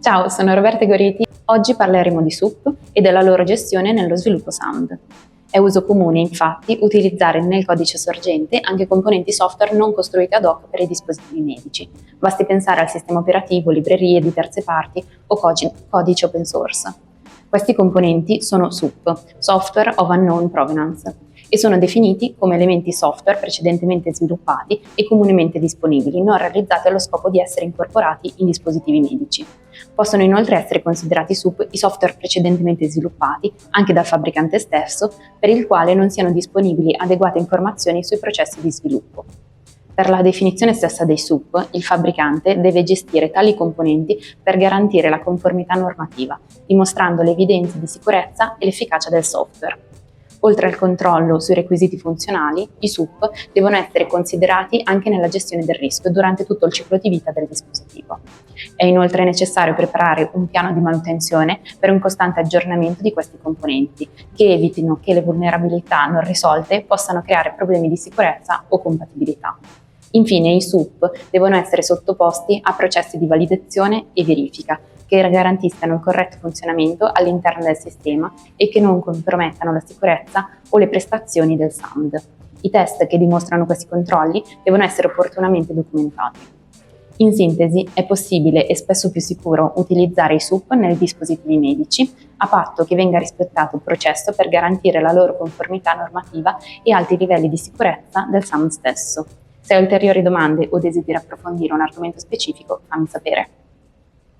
Ciao, sono Roberta Goriti. Oggi parleremo di SUP e della loro gestione nello sviluppo sound. È uso comune, infatti, utilizzare nel codice sorgente anche componenti software non costruiti ad hoc per i dispositivi medici. Basti pensare al sistema operativo, librerie di terze parti o codice open source. Questi componenti sono SUP, Software of Unknown Provenance, e sono definiti come elementi software precedentemente sviluppati e comunemente disponibili, non realizzati allo scopo di essere incorporati in dispositivi medici. Possono inoltre essere considerati SUP i software precedentemente sviluppati, anche dal fabbricante stesso, per il quale non siano disponibili adeguate informazioni sui processi di sviluppo. Per la definizione stessa dei SUP, il fabbricante deve gestire tali componenti per garantire la conformità normativa, dimostrando le evidenze di sicurezza e l'efficacia del software. Oltre al controllo sui requisiti funzionali, i SUP devono essere considerati anche nella gestione del rischio durante tutto il ciclo di vita del dispositivo. È inoltre necessario preparare un piano di manutenzione per un costante aggiornamento di questi componenti, che evitino che le vulnerabilità non risolte possano creare problemi di sicurezza o compatibilità. Infine, i SUP devono essere sottoposti a processi di validazione e verifica, che garantiscano il corretto funzionamento all'interno del sistema e che non compromettano la sicurezza o le prestazioni del sound. I test che dimostrano questi controlli devono essere opportunamente documentati. In sintesi, è possibile e spesso più sicuro utilizzare i SUP nei dispositivi medici, a patto che venga rispettato il processo per garantire la loro conformità normativa e alti livelli di sicurezza del sound stesso. Se hai ulteriori domande o desideri approfondire un argomento specifico, fammi sapere.